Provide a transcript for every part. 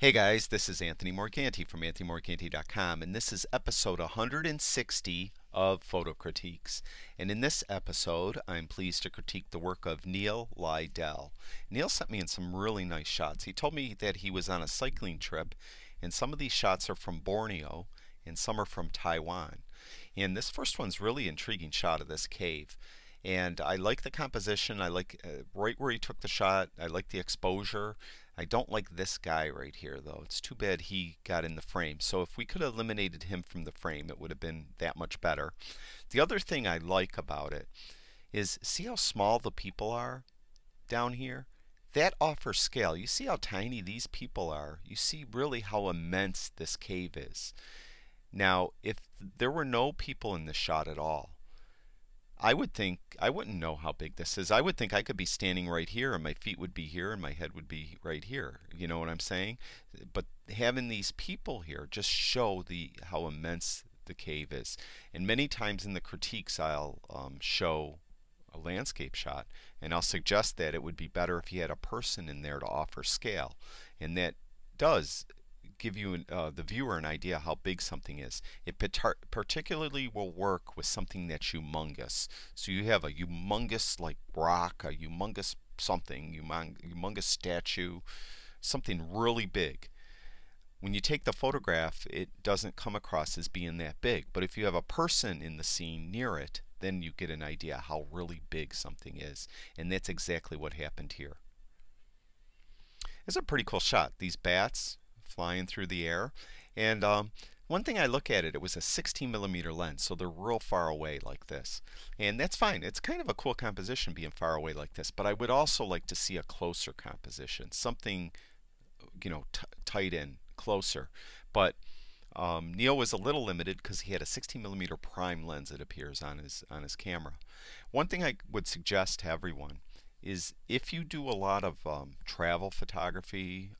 Hey guys, this is Anthony Morganti from anthonymorganti.com, and this is episode 160 of Photo Critiques. And in this episode, I'm pleased to critique the work of Neil Liddell. Neil sent me in some really nice shots. He told me that he was on a cycling trip, and some of these shots are from Borneo, and some are from Taiwan. And this first one's really intriguing shot of this cave. And I like the composition. I like right where he took the shot. I like the exposure. I don't like this guy right here, though. It's too bad he got in the frame. So if we could have eliminated him from the frame, it would have been that much better. The other thing I like about it is see how small the people are down here? That offers scale. You see how tiny these people are. You see really how immense this cave is. Now, if there were no people in this shot at all, I would think I wouldn't know how big this is. I would think I could be standing right here and my feet would be here and my head would be right here. You know what I'm saying? But having these people here just show the how immense the cave is. And many times in the critiques I'll show a landscape shot and I'll suggest that it would be better if you had a person in there to offer scale. And that does give you the viewer an idea how big something is. It particularly will work with something that's humongous. So you have a humongous like rock, a humongous something, humongous statue, something really big. When you take the photograph, it doesn't come across as being that big. But if you have a person in the scene near it, then you get an idea how really big something is. And that's exactly what happened here. It's a pretty cool shot. These bats flying through the air. And one thing I look at it, it was a 16mm lens, so they're real far away like this. And that's fine. It's kind of a cool composition being far away like this, but I would also like to see a closer composition, something, tight in, closer. But Neil was a little limited because he had a 16mm prime lens, it appears, on his camera. One thing I would suggest to everyone is if you do a lot of travel photography,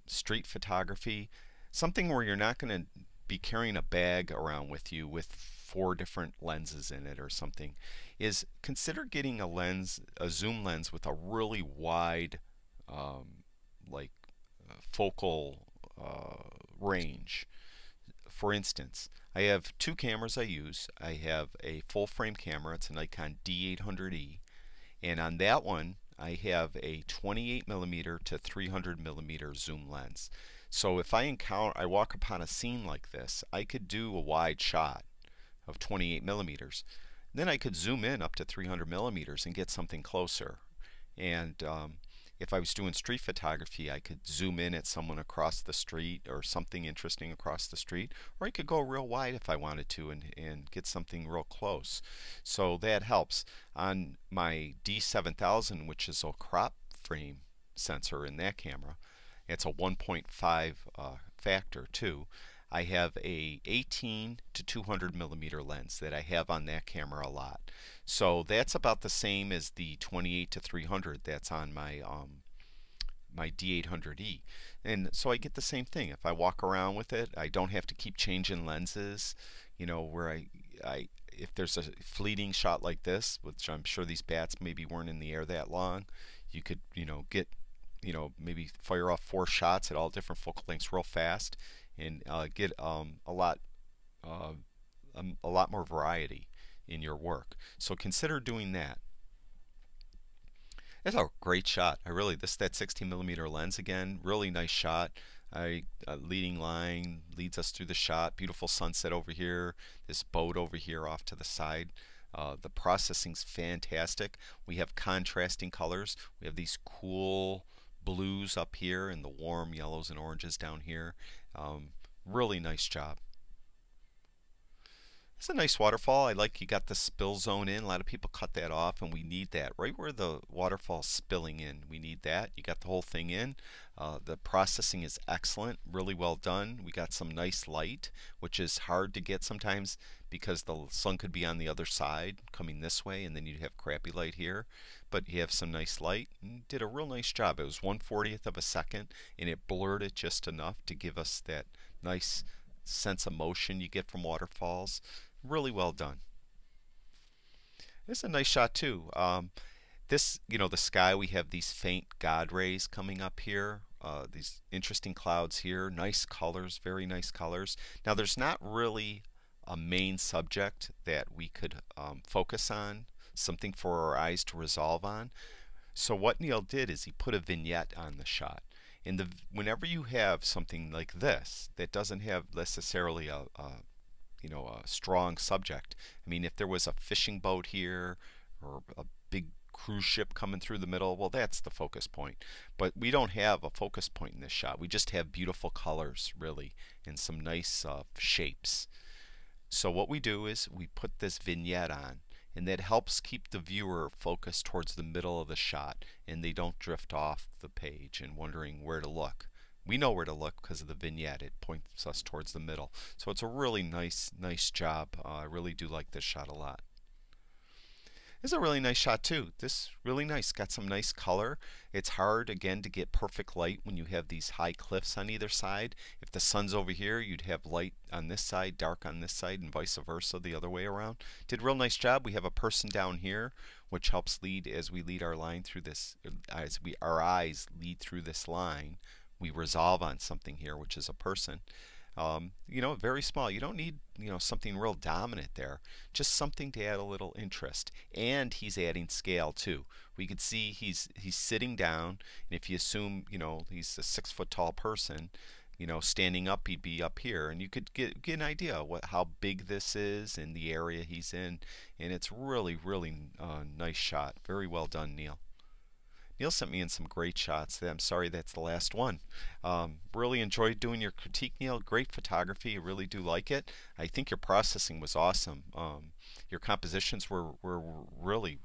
street photography, something where you're not going to be carrying a bag around with you with 4 different lenses in it or something, is consider getting a zoom lens with a really wide like focal range. For instance, I have 2 cameras I use. I have a full frame camera. It's a Nikon D800E, and on that one I have a 28mm to 300mm zoom lens. So if I walk upon a scene like this, I could do a wide shot of 28mm. Then I could zoom in up to 300mm and get something closer. And if I was doing street photography, I could zoom in at someone across the street or something interesting across the street, or I could go real wide if I wanted to and get something real close. So that helps. On my D7000, which is a crop frame sensor in that camera, it's a 1.5 factor too. I have a 18 to 200mm lens that I have on that camera a lot. So that's about the same as the 28 to 300 that's on my my D800E. And so I get the same thing. If I walk around with it, I don't have to keep changing lenses, where if there's a fleeting shot like this, which I'm sure these bats maybe weren't in the air that long, you could, get, maybe fire off 4 shots at all different focal lengths real fast and get uh, a lot more variety in your work. So consider doing that. It's a great shot. That 16mm lens again, really nice shot. Leading line leads us through the shot. Beautiful sunset over here. This boat over here off to the side. The processing's fantastic. We have contrasting colors. We have these cool blues up here and the warm yellows and oranges down here. Really nice job. It's a nice waterfall. I like you got the spill zone in. A lot of people cut that off, and we need that. Right where the waterfall's spilling in, we need that. You got the whole thing in. The processing is excellent, really well done. We got some nice light, which is hard to get sometimes because the sun could be on the other side coming this way, and then you'd have crappy light here. But you have some nice light, and did a real nice job. It was 1/40th of a second, and it blurred it just enough to give us that nice sense of motion you get from waterfalls. Really well done. This is a nice shot too. The sky, we have these faint God rays coming up here these interesting clouds here, nice colors, very nice colors. Now there's not really a main subject that we could focus on, something for our eyes to resolve on. So what Neil did is he put a vignette on the shot. And whenever you have something like this that doesn't have necessarily a strong subject. I mean, if there was a fishing boat here or a big cruise ship coming through the middle, well, that's the focus point. But we don't have a focus point in this shot. We just have beautiful colors, really, and some nice shapes. So what we do is we put this vignette on, and that helps keep the viewer focused towards the middle of the shot, and they don't drift off the page and wondering where to look. We know where to look because of the vignette. It points us towards the middle. So it's a really nice job. I really do like this shot a lot. This is a really nice shot too. This really nice. Got some nice color. It's hard again to get perfect light when you have these high cliffs on either side. If the sun's over here, you'd have light on this side, dark on this side, and vice versa the other way around. Did a real nice job. We have a person down here, which helps lead as we lead our line through this, our eyes lead through this line. We resolve on something here, which is a person. Very small. You don't need, something real dominant there. Just something to add a little interest. And he's adding scale too. We could see he's sitting down, and if you assume, he's a 6-foot tall person, standing up, he'd be up here, and you could get an idea of how big this is and the area he's in. And it's really nice shot. Very well done, Neil. Neil sent me in some great shots. I'm sorry that's the last one. Really enjoyed doing your critique, Neil. Great photography. I really do like it. I think your processing was awesome. Your compositions were really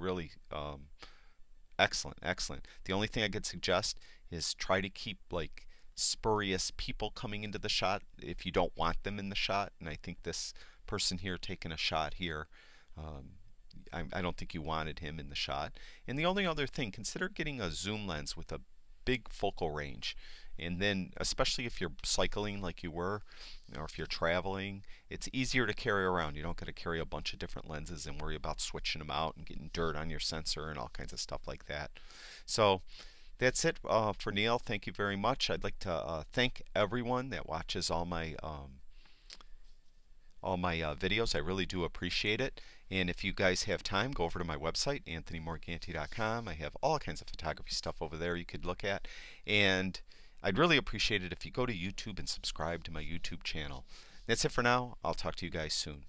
excellent. The only thing I could suggest is try to keep like spurious people coming into the shot if you don't want them in the shot. And I think this person here taking a shot here, I don't think you wanted him in the shot. And the only other thing, consider getting a zoom lens with a big focal range. And then, especially if you're cycling like you were, or if you're traveling, it's easier to carry around. You don't got to carry a bunch of different lenses and worry about switching them out and getting dirt on your sensor and all kinds of stuff like that. So that's it for Neil. Thank you very much. I'd like to thank everyone that watches all my videos. I really do appreciate it. And if you guys have time, go over to my website, anthonymorganti.com. I have all kinds of photography stuff over there you could look at. And I'd really appreciate it if you go to YouTube and subscribe to my YouTube channel. That's it for now. I'll talk to you guys soon.